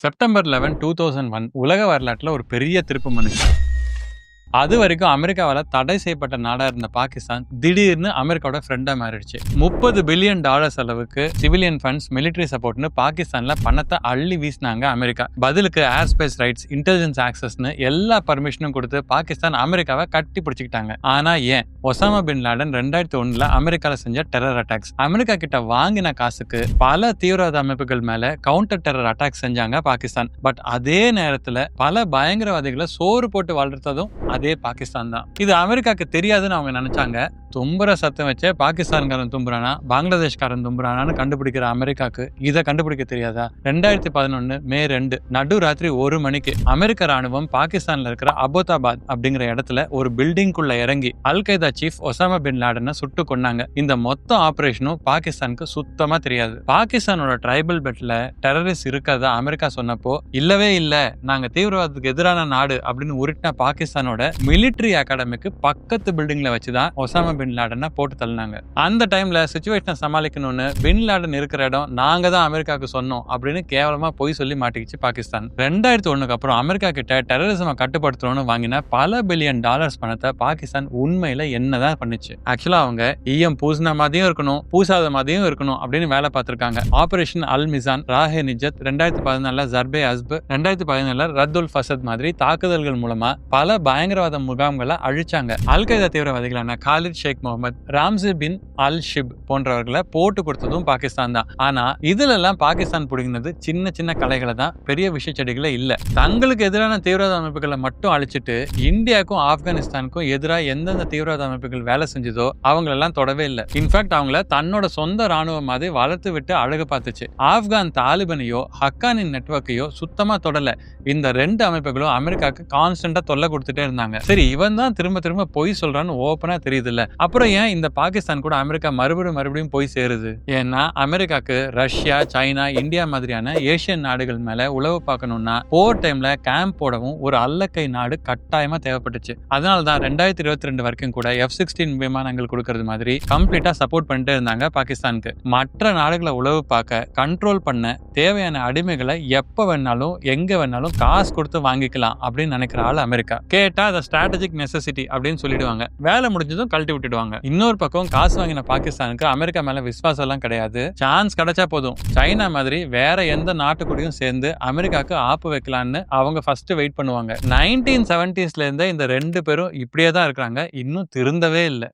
September 11, 2001 உலக வரலாற்றில் ஒரு பெரிய திருப்பு முனை. அது வரைக்கும் அமெரிக்காவால் தடை செய்யப்பட்ட நாடா இருந்த பாகிஸ்தான் திடீர்னு அமெரிக்காவோட ஃப்ரெண்டா மாறிடுச்சு. $30 பில்லியன் அளவுக்கு சிவிலியன் ஃபண்ட்ஸ், மிலிட்டரி சப்போர்ட்னு பாகிஸ்தான்ல பணத்தை அள்ளி வீசினாங்க அமெரிக்கா. பதிலுக்கு ஏர் ஸ்பேஸ் ரைட்ஸ், இன்டெலிஜென்ஸ் ஆக்சஸ்னு எல்லா பர்மிஷனும் கொடுத்து பாகிஸ்தான் அமெரிக்காவை கட்டி பிடிச்சிக்கிட்டாங்க. ஆனா ஏன்? ஒசாமா பின் லாடன் 2001 அமெரிக்கால செஞ்ச டெரர் அட்டாக்ஸ். அமெரிக்கா கிட்ட வாங்கின காசுக்கு பல தீவிரவாத அமைப்புகள் மேல கவுண்டர் டெரர் அட்டாக் செஞ்சாங்க பாகிஸ்தான். பட் அதே நேரத்துல பல பயங்கரவாதிகளை சோறு போட்டு வாழ்றதும் அதே பாகிஸ்தான் தான். இது அமெரிக்காக்கு தெரியாதுன்னு அவங்க நினைச்சாங்க. தும்புற சத்தம் வச்சே பாகிஸ்தான்காரன் தும்புறானா, பங்களாதேஷ்காரன் தும்புறானான்னு கண்டுபிடிக்கிற அமெரிக்காக்கு இதை கண்டுபிடிக்க தெரியாதா? 2011 மே 2 நடு ராத்திரி 1 மணிக்கு அமெரிக்க ராணுவம் பாகிஸ்தான்ல இருக்கிற அபோதாபாத் அப்படிங்கிற இடத்துல ஒரு பில்டிங்குள்ள இறங்கி அல் கைதா சீஃப் ஒசாமா பின் லாடனை சுட்டு கொன்னாங்க. இந்த மொத்த ஆபரேஷனும் பாகிஸ்தானுக்கு சுத்தமா தெரியாது. பாகிஸ்தானோட ட்ரைபல் பெல்ட்ல டெரரிஸ்ட் இருக்கிறதா அமெரிக்கா சொன்னப்போ இல்லவே இல்ல, நாங்க தீவிரவாதத்துக்கு எதிரான நாடு அப்படின்னு உருட்டின பாகிஸ்தானோட மிலிட்டரி அகாடமிக்கு பக்கத்து பில்டிங்ல வச்சுதான் ஒசாமா பின் லாடனை போட்டு தள்ளினாங்க. அந்த டைம்ல சிச்சுவேஷனை சமாளிக்கணும்னு பின் லாடன் இருக்கிற இடம் நாங்க தான் அமெரிக்காவுக்கு சொன்னோம் அப்படின்னு கேவலமா பொய் சொல்லி மாட்டிக்கிச்சு பாகிஸ்தான். 2001 அப்புறம் அமெரிக்கா கிட்ட டெரரிசமை கட்டுப்படுத்தணும்னு வாங்கின பல பில்லியன் டாலர்ஸ் பணத்தை பாகிஸ்தான் உண்மையில என்னதான் பண்ணுச்சு? ஆக்சுவலா அவங்க ஈயம் பூசின மாதிரியும் இருக்கணும், பூசாத மாதிரியும் இருக்கணும் அப்படின்னு வேலை பார்த்திருக்காங்க. ஆபரேஷன் அல் மிசான், ராஹே நிஜத், 2014 ஜர்பே அஸ்ப், 2017 ரத்துல் ஃபசத் மாதிரி தாக்குதல்கள் மூலமா பல பயங்கரவாத முகாம்களை அழிச்சாங்க. அல் கைதா தீவிரவாதிகளான காலித் ஷேக் முகமது, ராம்சி பின் அல் ஷிப் போன்றவர்களை போட்டு கொடுத்ததும் பாகிஸ்தான் தான். ஆனா இதுல எல்லாம் பாகிஸ்தான் புடுங்கினது சின்ன சின்ன கலைகளை தான், பெரிய விஷ செடிகளே இல்ல. தங்களுக்கு எதிரான தீவிரவாத அமைப்புகளை மட்டும் அழிச்சிட்டு இந்தியாவுக்கும் ஆப்கானிஸ்தானுக்கும் எதிராக எந்தெந்த தீவிரவாத அமைப்புகள் வேலை செஞ்சதோ அவங்களெல்லாம் தொடவே இல்லை. இன்ஃபேக்ட் அவங்கள தன்னோட சொந்த ராணுவம் மாதிரி வளர்த்து விட்டு அழகு பார்த்துச்சு. ஆப்கான் தாலிபனையோ ஹக்கானின் நெட்வொர்க்கையோ சுத்தமா தொடல. இந்த 2 அமைப்புகளும் அமெரிக்காவுக்கு கான்ஸ்டன்டா தொல்லை கொடுத்துட்டே இருந்தாங்க. சரி, இவன் தான் திரும்ப திரும்ப பொய் சொல்றான்னு ஓப்பனா தெரியுது இல்ல, அப்புறம் ஏன் இந்த பாகிஸ்தான் கூட அமெரிக்கா மறுபடியும் போய் சேருது? ஏன்னா அமெரிக்காக்கு ரஷ்யா, சைனா, இந்தியா மாதிரியான ஏசியன் நாடுகள் மேல உளவு பார்க்கணும்னா போர் டைம்ல கேம்ப் போடவும் ஒரு அல்லக்கை நாடு கட்டாயமா தேவைப்பட்டுச்சு. அதனாலதான் 2022 வரைக்கும் கூட F-16 விமானங்கள் கொடுக்கறது மாதிரி கம்ப்ளீட்டா சப்போர்ட் பண்ணிட்டே இருந்தாங்க பாகிஸ்தானுக்கு. மற்ற நாடுகளை உளவு பார்க்க, கண்ட்ரோல் பண்ண தேவையான அடிமைகளை எப்ப வேணாலும் எங்க வேணாலும் காசு கொடுத்து வாங்கிக்கலாம் அப்படின்னு நினைக்கிற ஆள் அமெரிக்கா. கேட்டா அதை ஸ்ட்ராட்டஜிக் நெசசிட்டி அப்படின்னு சொல்லிடுவாங்க. வேலை முடிஞ்சதும் கழட்டி விட்டுடுவாங்க. இன்னொரு பக்கம் காசு வாங்கின பாகிஸ்தானுக்கு அமெரிக்கா மேல விசுவாசம் எல்லாம் கிடையாது. சான்ஸ் கிடைச்சா போதும் சைனா மாதிரி வேற எந்த நாட்டு கூடயும் சேர்ந்து அமெரிக்காக்கு ஆப்பு வைக்கலான்னு அவங்க ஃபர்ஸ்ட் வெயிட் பண்ணுவாங்க. 1970s இருந்தே இந்த 2 பேரும் இப்படியே தான் இருக்காங்க, இன்னும் திருந்தவே இல்லை.